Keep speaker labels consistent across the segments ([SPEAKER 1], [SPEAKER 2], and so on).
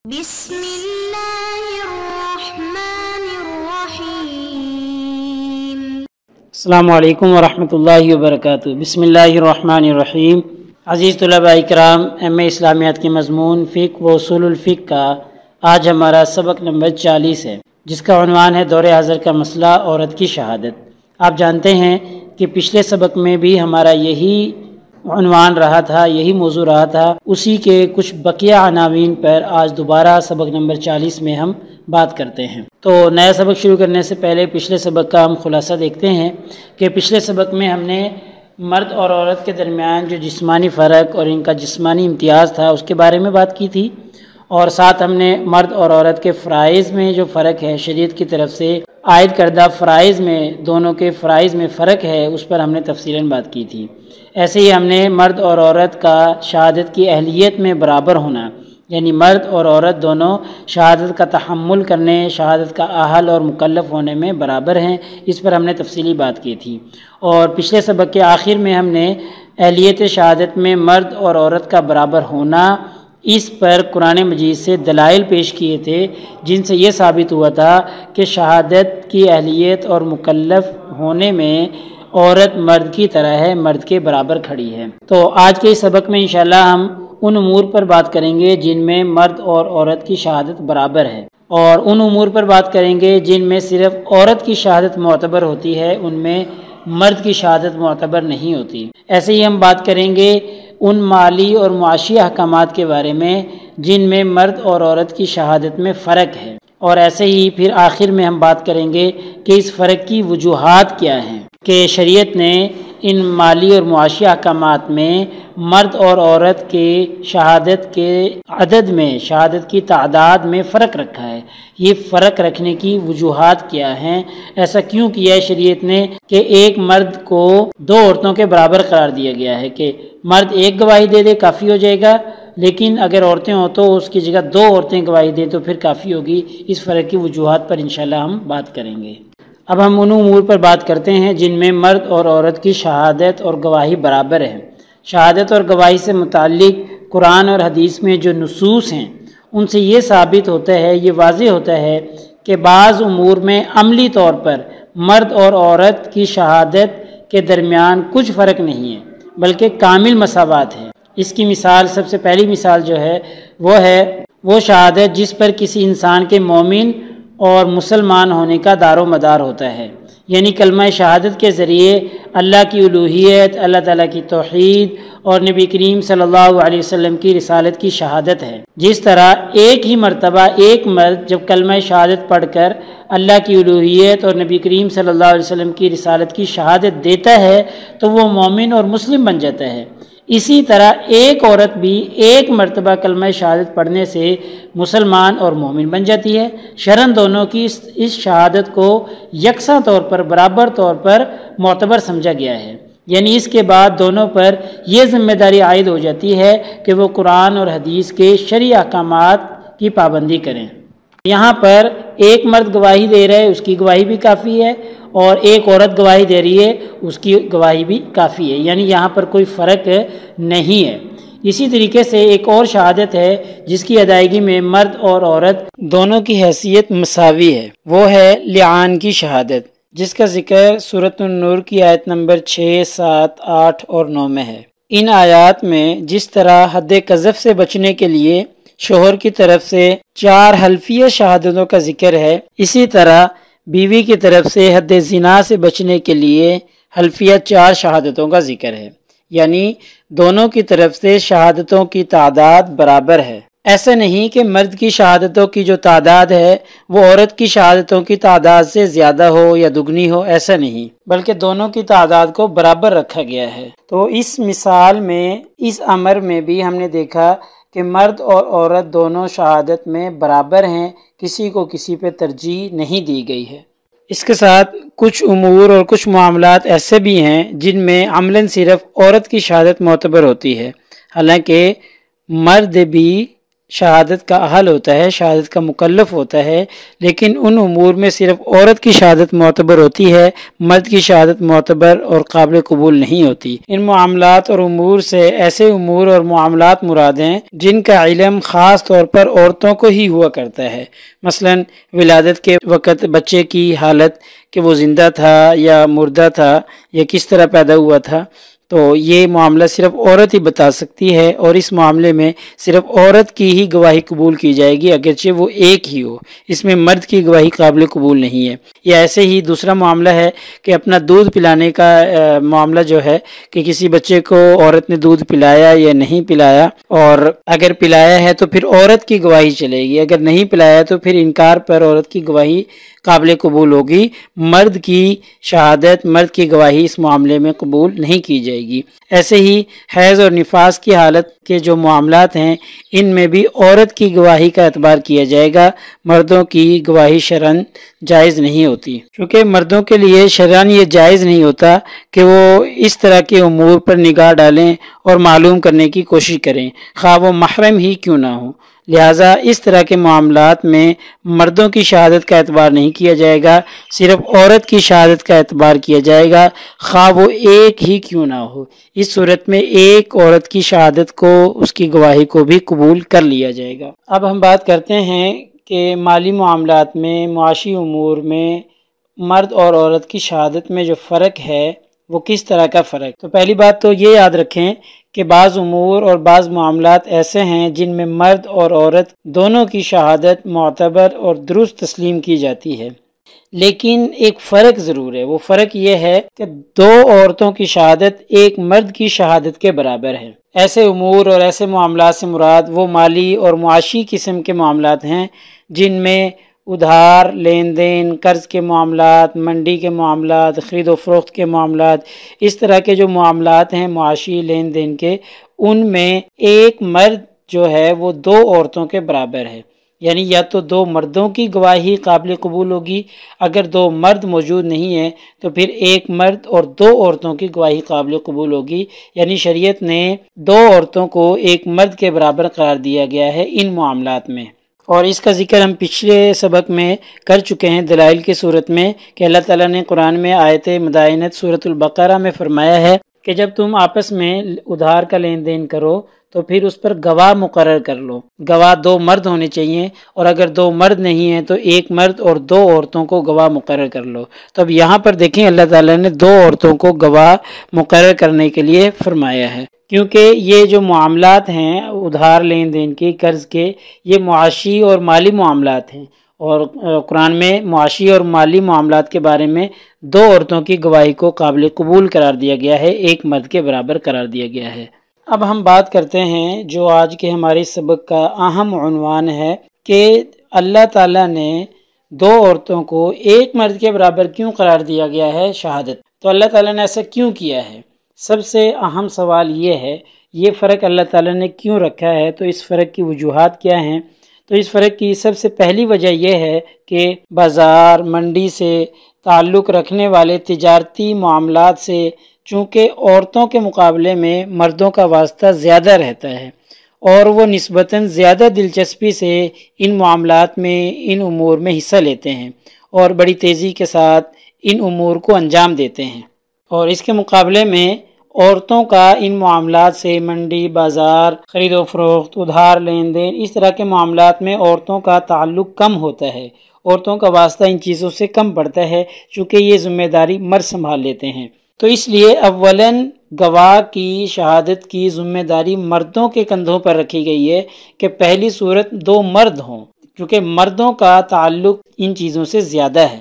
[SPEAKER 1] بسم اللہ الرحمن الرحیم۔
[SPEAKER 2] السلام علیکم ورحمۃ اللہ وبرکاتہ۔ بسم اللہ الرحمن الرحیم۔ عزیز طلباء اکرام، ایم اے اسلامیات کے مضمون فقہ و اصول الفقہ کا آج ہمارا سبق نمبر 40 ہے، جس کا عنوان ہے دور حاضر کا مسئلہ عورت کی شہادت۔ آپ جانتے ہیں کہ پچھلے سبق میں بھی ہمارا یہی عنوان رہا تھا، یہی موضوع رہا تھا، اسی کے کچھ بقیہ عناوین پر آج دوبارہ سبق نمبر 40 میں ہم بات کرتے ہیں۔ تو نیا سبق شروع کرنے سے پہلے پچھلے سبق کا ہم خلاصہ دیکھتے ہیں کہ پچھلے سبق میں ہم نے مرد اور عورت کے درمیان جو جسمانی فرق اور ان کا جسمانی امتیاز تھا اس کے بارے میں بات کی تھی، اور ساتھ ہم نے مرد اور عورت کے فرائض میں جو فرق ہے، شریعت کی طرف سے عائد کردہ فرائض میں، دونوں کے فرائض میں فرق ہے، اس پر ہم نے تفصیلاً بات کی تھی۔ ایسے ہی ہم نے مرد اور عورت کا شہادت کی اہلیت میں برابر ہونا، یعنی مرد اور عورت دونوں شہادت کا تحمل کرنے، شہادت کا اہل اور مکلف ہونے میں برابر ہیں، اس پر ہم نے تفصیلی بات کی تھی۔ اور پچھلے سبق کے آخر میں ہم نے اہلیت شہادت میں مرد اور عورت کا برابر ہونا، اس پر قرآن مجید سے دلائل پیش کیے تھے، جن سے یہ ثابت ہوا تھا کہ شہادت کی اہلیت اور مکلف ہونے میں عورت مرد کی طرح ہے، مرد کے برابر کھڑی ہے۔ تو آج کے اس سبق میں انشاءاللہ ہم ان امور پر بات کریں گے جن میں مرد اور عورت کی شہادت برابر ہے، اور ان امور پر بات کریں گے جن میں صرف عورت کی شہادت معتبر ہوتی ہے، ان میں مرد کی شہادت معتبر نہیں ہوتی۔ ایسے ہی ہم بات کریں گے ان مالی اور معاشی احکامات کے بارے میں جن میں مرد اور عورت کی شہادت میں فرق ہے، اور ایسے ہی پھر آخر میں ہم بات کریں گے کہ اس فرق کی وجوہات کیا ہیں کہ شریعت نے ان مالی اور معاشی احکامات میں مرد اور عورت کے شہادت کے عدد میں، شہادت کی تعداد میں فرق رکھا ہے۔ یہ فرق رکھنے کی وجوہات کیا ہیں؟ ایسا کیوں کیا ہے شریعت نے کہ ایک مرد کو دو عورتوں کے برابر قرار دیا گیا ہے کہ مرد ایک گواہی دے دے کافی ہو جائے گا، لیکن اگر عورتیں ہوں تو اس کی جگہ دو عورتیں گواہی دیں تو پھر کافی ہوگی۔ اس فرق کی وجوہات پر انشاءاللہ ہم بات کریں گے۔ اب ہم ان امور پر بات کرتے ہیں جن میں مرد اور عورت کی شہادت اور گواہی برابر ہے۔ شہادت اور گواہی سے متعلق قرآن اور حدیث میں جو نصوص ہیں ان سے یہ ثابت ہوتا ہے، یہ واضح ہوتا ہے کہ بعض امور میں عملی طور پر مرد اور عورت کی شہادت کے درمیان کچھ فرق نہیں ہے بلکہ کامل مساوات ہے۔ اس کی مثال، سب سے پہلی مثال جو ہے وہ شہادت جس پر کسی انسان کے مومن اور مسلمان ہونے کا دار و مدار ہوتا ہے، یعنی کلمہ شہادت کے ذریعے اللہ کی الوہیت، اللہ تعالیٰ کی توحید اور نبی کریم صلی اللہ علیہ وسلم کی رسالت کی شہادت ہے۔ جس طرح ایک ہی مرتبہ ایک مرد جب کلمہ شہادت پڑھ کر اللہ کی الوہیت اور نبی کریم صلی اللہ علیہ وسلم کی رسالت کی شہادت دیتا ہے تو وہ مومن اور مسلم بن جاتا ہے۔ اسی طرح ایک عورت بھی ایک مرتبہ کلمہ شہادت پڑھنے سے مسلمان اور مومن بن جاتی ہے۔ شرعاً دونوں کی اس شہادت کو یکساں طور پر، برابر طور پر معتبر سمجھا گیا ہے، یعنی اس کے بعد دونوں پر یہ ذمہ داری عائد ہو جاتی ہے کہ وہ قرآن اور حدیث کے شرعی احکامات کی پابندی کریں۔ یہاں پر ایک مرد گواہی دے رہا ہے، اس کی گواہی بھی کافی ہے، اور ایک عورت گواہی دے رہی ہے، اس کی گواہی بھی کافی ہے، یعنی یہاں پر کوئی فرق نہیں ہے۔ اسی طریقے سے ایک اور شہادت ہے جس کی ادائیگی میں مرد اور عورت دونوں کی حیثیت مساوی ہے، وہ ہے لعان کی شہادت، جس کا ذکر سورۃ النور کی آیت نمبر 6، 7، 8 اور 9 میں ہے۔ ان آیات میں جس طرح حد قذف سے بچنے کے لیے شوہر کی طرف سے 4 حلفیہ شہادتوں کا ذکر ہے، اسی طرح بیوی کی طرف سے حد زنا سے بچنے کے لیے حلفیہ 4 شہادتوں کا ذکر ہے، یعنی دونوں کی طرف سے شہادتوں کی تعداد برابر ہے۔ ایسا نہیں کہ مرد کی شہادتوں کی جو تعداد ہے وہ عورت کی شہادتوں کی تعداد سے زیادہ ہو یا دگنی ہو، ایسا نہیں، بلکہ دونوں کی تعداد کو برابر رکھا گیا ہے۔ تو اس مثال میں، اس امر میں بھی ہم نے دیکھا کہ مرد اور عورت دونوں شہادت میں برابر ہیں، کسی کو کسی پہ ترجیح نہیں دی گئی ہے۔ اس کے ساتھ کچھ امور اور کچھ معاملات ایسے بھی ہیں جن میں عملاً صرف عورت کی شہادت معتبر ہوتی ہے، حالانکہ مرد بھی شہادت کا اہل ہوتا ہے، شہادت کا مکلف ہوتا ہے، لیکن ان امور میں صرف عورت کی شہادت معتبر ہوتی ہے، مرد کی شہادت معتبر اور قابل قبول نہیں ہوتی۔ ان معاملات اور امور سے ایسے امور اور معاملات مراد ہیں جن کا علم خاص طور پر عورتوں کو ہی ہوا کرتا ہے، مثلا ولادت کے وقت بچے کی حالت کہ وہ زندہ تھا یا مردہ تھا یا کس طرح پیدا ہوا تھا، تو یہ معاملہ صرف عورت ہی بتا سکتی ہے، اور اس معاملے میں صرف عورت کی ہی گواہی قبول کی جائے گی اگرچہ وہ ایک ہی ہو، اس میں مرد کی گواہی قابل قبول نہیں ہے۔ یا ایسے ہی دوسرا معاملہ ہے کہ اپنا دودھ پلانے کا معاملہ جو ہے کہ کسی بچے کو عورت نے دودھ پلایا یا نہیں پلایا، اور اگر پلایا ہے تو پھر عورت کی گواہی چلے گی، اگر نہیں پلایا تو پھر انکار پر عورت کی گواہی قابل قبول ہوگی، مرد کی شہادت، مرد کی گواہی اس معاملے میں قبول نہیں کی جائے گی۔ ایسے ہی حیض اور نفاس کی حالت کے جو معاملات ہیں ان میں بھی عورت کی گواہی کا اعتبار کیا جائے گا، مردوں کی گواہی شرعاً جائز نہیں ہوتی، چونکہ مردوں کے لیے شرعاً یہ جائز نہیں ہوتا کہ وہ اس طرح کے امور پر نگاہ ڈالیں اور معلوم کرنے کی کوشش کریں، خواہ وہ محرم ہی کیوں نہ ہو۔ لہٰذا اس طرح کے معاملات میں مردوں کی شہادت کا اعتبار نہیں کیا جائے گا، صرف عورت کی شہادت کا اعتبار کیا جائے گا، خواہ وہ ایک ہی کیوں نہ ہو۔ اس صورت میں ایک عورت کی شہادت کو، اس کی گواہی کو بھی قبول کر لیا جائے گا۔ اب ہم بات کرتے ہیں کہ مالی معاملات میں، معاشی امور میں مرد اور عورت کی شہادت میں جو فرق ہے وہ کس طرح کا فرق۔ تو پہلی بات تو یہ یاد رکھیں کہ بعض امور اور بعض معاملات ایسے ہیں جن میں مرد اور عورت دونوں کی شہادت معتبر اور درست تسلیم کی جاتی ہے، لیکن ایک فرق ضرور ہے۔ وہ فرق یہ ہے کہ دو عورتوں کی شہادت ایک مرد کی شہادت کے برابر ہے۔ ایسے امور اور ایسے معاملات سے مراد وہ مالی اور معاشی قسم کے معاملات ہیں جن میں ادھار، لین دین، قرض کے معاملات، منڈی کے معاملات، خرید و فروخت کے معاملات، اس طرح کے جو معاملات ہیں معاشی لین دین کے، ان میں ایک مرد جو ہے وہ دو عورتوں کے برابر ہے، یعنی یا تو دو مردوں کی گواہی قابل قبول ہوگی، اگر دو مرد موجود نہیں ہیں تو پھر ایک مرد اور دو عورتوں کی گواہی قابل قبول ہوگی، یعنی شریعت نے دو عورتوں کو ایک مرد کے برابر قرار دیا گیا ہے ان معاملات میں۔ اور اس کا ذکر ہم پچھلے سبق میں کر چکے ہیں دلائل کی صورت میں کہ اللہ تعالیٰ نے قرآن میں آیت مدائنت سورۃ البقرہ میں فرمایا ہے کہ جب تم آپس میں ادھار کا لین دین کرو تو پھر اس پر گواہ مقرر کر لو، گواہ دو مرد ہونے چاہیے، اور اگر دو مرد نہیں ہیں تو ایک مرد اور دو عورتوں کو گواہ مقرر کر لو۔ تو اب یہاں پر دیکھیں اللہ تعالیٰ نے دو عورتوں کو گواہ مقرر کرنے کے لیے فرمایا ہے، کیونکہ یہ جو معاملات ہیں ادھار لین دین کے، قرض کے، یہ معاشی اور مالی معاملات ہیں، اور قرآن میں معاشی اور مالی معاملات کے بارے میں دو عورتوں کی گواہی کو قابل قبول قرار دیا گیا ہے، ایک مرد کے برابر قرار دیا گیا ہے۔ اب ہم بات کرتے ہیں جو آج کے ہمارے سبق کا اہم عنوان ہے کہ اللہ تعالیٰ نے دو عورتوں کو ایک مرد کے برابر کیوں قرار دیا گیا ہے شہادت۔ تو اللہ تعالیٰ نے ایسا کیوں کیا ہے؟ سب سے اہم سوال یہ ہے، یہ فرق اللہ تعالیٰ نے کیوں رکھا ہے؟ تو اس فرق کی وجوہات کیا ہیں؟ تو اس فرق کی سب سے پہلی وجہ یہ ہے کہ بازار، منڈی سے تعلق رکھنے والے تجارتی معاملات سے چونکہ عورتوں کے مقابلے میں مردوں کا واسطہ زیادہ رہتا ہے، اور وہ نسبتاً زیادہ دلچسپی سے ان معاملات میں، ان امور میں حصہ لیتے ہیں اور بڑی تیزی کے ساتھ ان امور کو انجام دیتے ہیں، اور اس کے مقابلے میں عورتوں کا ان معاملات سے، منڈی، بازار، خرید و فروخت، ادھار لین دین، اس طرح کے معاملات میں عورتوں کا تعلق کم ہوتا ہے، عورتوں کا واسطہ ان چیزوں سے کم پڑتا ہے چونکہ یہ ذمہ داری مرد سنبھال لیتے ہیں۔ تو اس لیے اولاً گواہ کی شہادت کی ذمہ داری مردوں کے کندھوں پر رکھی گئی ہے کہ پہلی صورت دو مرد ہوں، کیونکہ مردوں کا تعلق ان چیزوں سے زیادہ ہے۔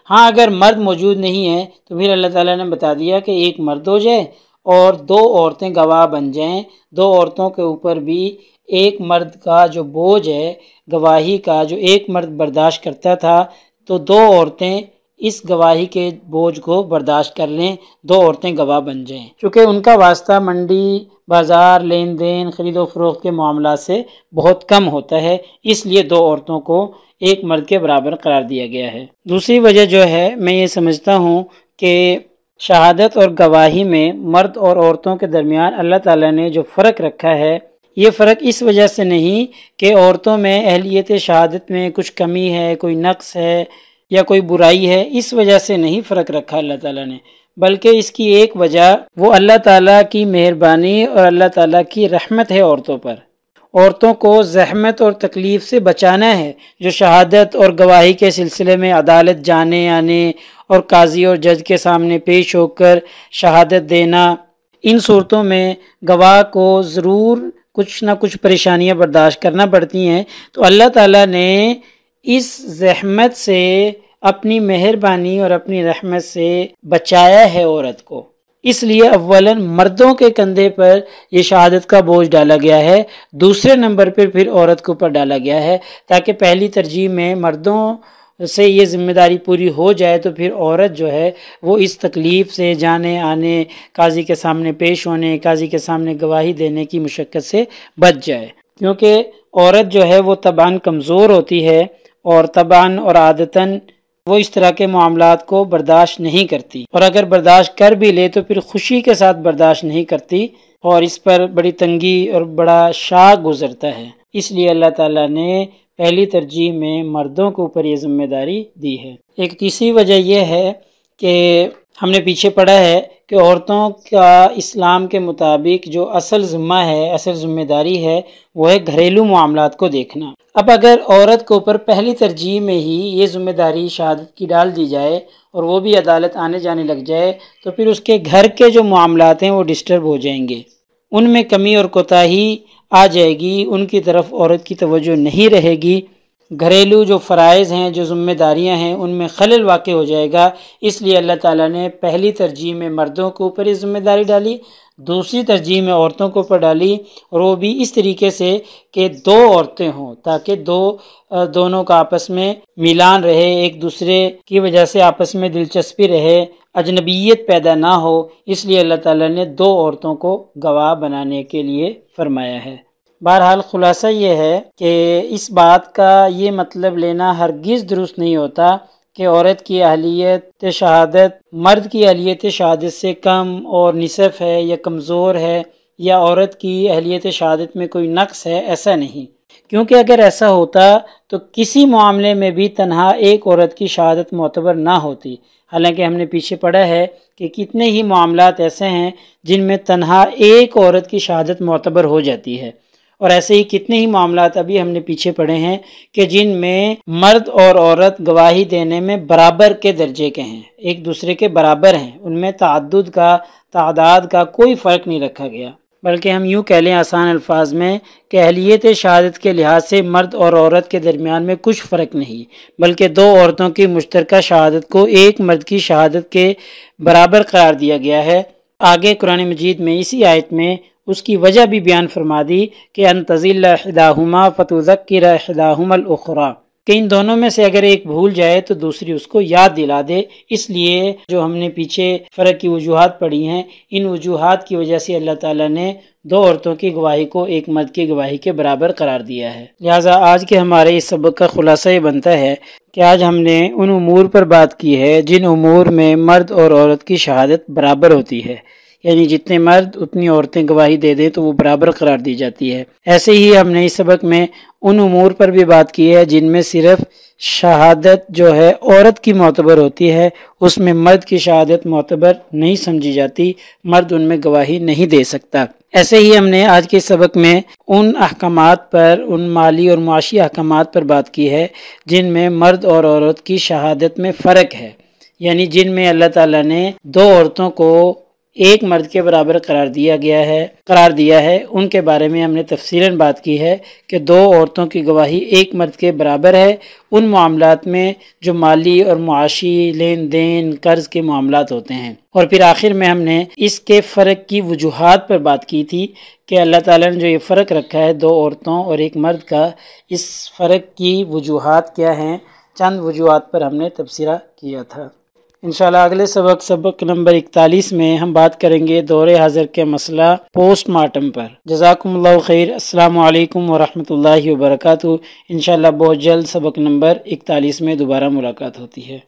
[SPEAKER 2] ہاں اگر مرد موجود نہیں ہے تو پھر اللہ تعالیٰ نے بتا دیا کہ ایک مرد ہو جائے اور دو عورتیں گواہ بن جائیں، دو عورتوں کے اوپر بھی ایک مرد کا جو بوجھ ہے گواہی کا، جو ایک مرد برداشت کرتا تھا، تو دو عورتیں اس گواہی کے بوجھ کو برداشت کر لیں، دو عورتیں گواہ بن جائیں، چونکہ ان کا واسطہ منڈی، بازار، لین دین، خرید و فروخت کے معاملات سے بہت کم ہوتا ہے، اس لیے دو عورتوں کو ایک مرد کے برابر قرار دیا گیا ہے۔ دوسری وجہ جو ہے میں یہ سمجھتا ہوں کہ شہادت اور گواہی میں مرد اور عورتوں کے درمیان اللہ تعالیٰ نے جو فرق رکھا ہے یہ فرق اس وجہ سے نہیں کہ عورتوں میں اہلیت شہادت میں کچھ کمی ہے، کوئی نقص ہے یا کوئی برائی ہے، اس وجہ سے نہیں فرق رکھا اللہ تعالیٰ نے، بلکہ اس کی ایک وجہ وہ اللہ تعالیٰ کی مہربانی اور اللہ تعالیٰ کی رحمت ہے عورتوں پر۔ عورتوں کو زحمت اور تکلیف سے بچانا ہے، جو شہادت اور گواہی کے سلسلے میں عدالت جانے آنے اور قاضی اور جج کے سامنے پیش ہو کر شہادت دینا، ان صورتوں میں گواہ کو ضرور کچھ نہ کچھ پریشانیاں برداشت کرنا پڑتی ہیں، تو اللہ تعالیٰ نے اس زحمت سے اپنی مہربانی اور اپنی رحمت سے بچایا ہے عورت کو۔ اس لیے اولاً مردوں کے کندھے پر یہ شہادت کا بوجھ ڈالا گیا ہے، دوسرے نمبر پر پھر عورت کے اوپر ڈالا گیا ہے، تاکہ پہلی ترجیح میں مردوں سے یہ ذمہ داری پوری ہو جائے تو پھر عورت جو ہے وہ اس تکلیف سے جانے آنے، قاضی کے سامنے پیش ہونے، قاضی کے سامنے گواہی دینے کی مشقت سے بچ جائے، کیونکہ عورت جو ہے وہ طبعاً کمزور ہوتی ہے اور طبعاً اور عادتاً وہ اس طرح کے معاملات کو برداشت نہیں کرتی، اور اگر برداشت کر بھی لے تو پھر خوشی کے ساتھ برداشت نہیں کرتی اور اس پر بڑی تنگی اور بڑا شاق گزرتا ہے۔ اس لیے اللہ تعالیٰ نے پہلی ترجیح میں مردوں کے اوپر یہ ذمہ داری دی ہے۔ ایک تیسری وجہ یہ ہے کہ ہم نے پیچھے پڑھا ہے کہ عورتوں کا اسلام کے مطابق جو اصل ذمہ ہے، اصل ذمہ داری ہے، وہ ہے گھریلو معاملات کو دیکھنا۔ اب اگر عورت کے اوپر پہلی ترجیح میں ہی یہ ذمہ داری شہادت کی ڈال دی جائے اور وہ بھی عدالت آنے جانے لگ جائے تو پھر اس کے گھر کے جو معاملات ہیں وہ ڈسٹرب ہو جائیں گے، ان میں کمی اور کوتاہی آ جائے گی، ان کی طرف عورت کی توجہ نہیں رہے گی، گھریلو جو فرائض ہیں، جو ذمہ داریاں ہیں، ان میں خلل واقع ہو جائے گا۔ اس لیے اللہ تعالیٰ نے پہلی ترجیح میں مردوں کے اوپر یہ ذمہ داری ڈالی، دوسری ترجیح میں عورتوں کے اوپر ڈالی، اور وہ بھی اس طریقے سے کہ دو عورتیں ہوں، تاکہ دونوں کا آپس میں میلان رہے، ایک دوسرے کی وجہ سے آپس میں دلچسپی رہے، اجنبیت پیدا نہ ہو۔ اس لیے اللہ تعالیٰ نے دو عورتوں کو گواہ بنانے کے لیے فرمایا ہے۔ بہرحال خلاصہ یہ ہے کہ اس بات کا یہ مطلب لینا ہرگز درست نہیں ہوتا کہ عورت کی اہلیت شہادت مرد کی اہلیت شہادت سے کم اور نصف ہے یا کمزور ہے، یا عورت کی اہلیت شہادت میں کوئی نقص ہے، ایسا نہیں، کیونکہ اگر ایسا ہوتا تو کسی معاملے میں بھی تنہا ایک عورت کی شہادت معتبر نہ ہوتی۔ حالانکہ ہم نے پیچھے پڑھا ہے کہ کتنے ہی معاملات ایسے ہیں جن میں تنہا ایک عورت کی شہادت معتبر ہو جاتی ہے، اور ایسے ہی کتنے ہی معاملات ابھی ہم نے پیچھے پڑھے ہیں کہ جن میں مرد اور عورت گواہی دینے میں برابر کے درجے کے ہیں، ایک دوسرے کے برابر ہیں، ان میں تعداد کا کوئی فرق نہیں رکھا گیا، بلکہ ہم یوں کہہ لیں آسان الفاظ میں کہ اہلیت شہادت کے لحاظ سے مرد اور عورت کے درمیان میں کچھ فرق نہیں، بلکہ دو عورتوں کی مشترکہ شہادت کو ایک مرد کی شہادت کے برابر قرار دیا گیا ہے۔ آگے قرآن مجید میں اسی آیت میں اس کی وجہ بھی بیان فرما دی کہ ان تضل احداہما فتذکر احداہما الاخری، کہ ان دونوں میں سے اگر ایک بھول جائے تو دوسری اس کو یاد دلا دے۔ اس لیے جو ہم نے پیچھے فرق کی وجوہات پڑھی ہیں، ان وجوہات کی وجہ سے اللہ تعالیٰ نے دو عورتوں کی گواہی کو ایک مرد کی گواہی کے برابر قرار دیا ہے۔ لہٰذا آج کے ہمارے اس سبق کا خلاصہ یہ بنتا ہے کہ آج ہم نے ان امور پر بات کی ہے جن امور میں مرد اور عورت کی شہادت برابر ہوتی ہے، یعنی جتنے مرد اتنی عورتیں گواہی دے دیں تو وہ برابر قرار دی جاتی ہے۔ ایسے ہی ہم نے اس سبق میں ان امور پر بھی بات کی ہے جن میں صرف شہادت جو ہے عورت کی معتبر ہوتی ہے، اس میں مرد کی شہادت معتبر نہیں سمجھی جاتی، مرد ان میں گواہی نہیں دے سکتا۔ ایسے ہی ہم نے آج کے سبق میں ان احکامات پر، ان مالی اور معاشی احکامات پر بات کی ہے جن میں مرد اور عورت کی شہادت میں فرق ہے، یعنی جن میں اللہ تعالیٰ نے دو عورتوں کو ایک مرد کے برابر قرار دیا ہے، ان کے بارے میں ہم نے تفصیلاً بات کی ہے کہ دو عورتوں کی گواہی ایک مرد کے برابر ہے ان معاملات میں جو مالی اور معاشی لین دین قرض کے معاملات ہوتے ہیں۔ اور پھر آخر میں ہم نے اس کے فرق کی وجوہات پر بات کی تھی کہ اللہ تعالیٰ نے جو یہ فرق رکھا ہے دو عورتوں اور ایک مرد کا، اس فرق کی وجوہات کیا ہیں، چند وجوہات پر ہم نے تبصرہ کیا تھا۔ انشاءاللہ اگلے سبق نمبر 41 میں ہم بات کریں گے دور حاضر کے مسئلہ پوسٹ مارٹم پر۔ جزاکم اللہ خیر۔ السلام علیکم ورحمۃ اللہ وبرکاتہ۔ انشاءاللہ بہت جلد سبق نمبر 41 میں دوبارہ ملاقات ہوتی ہے۔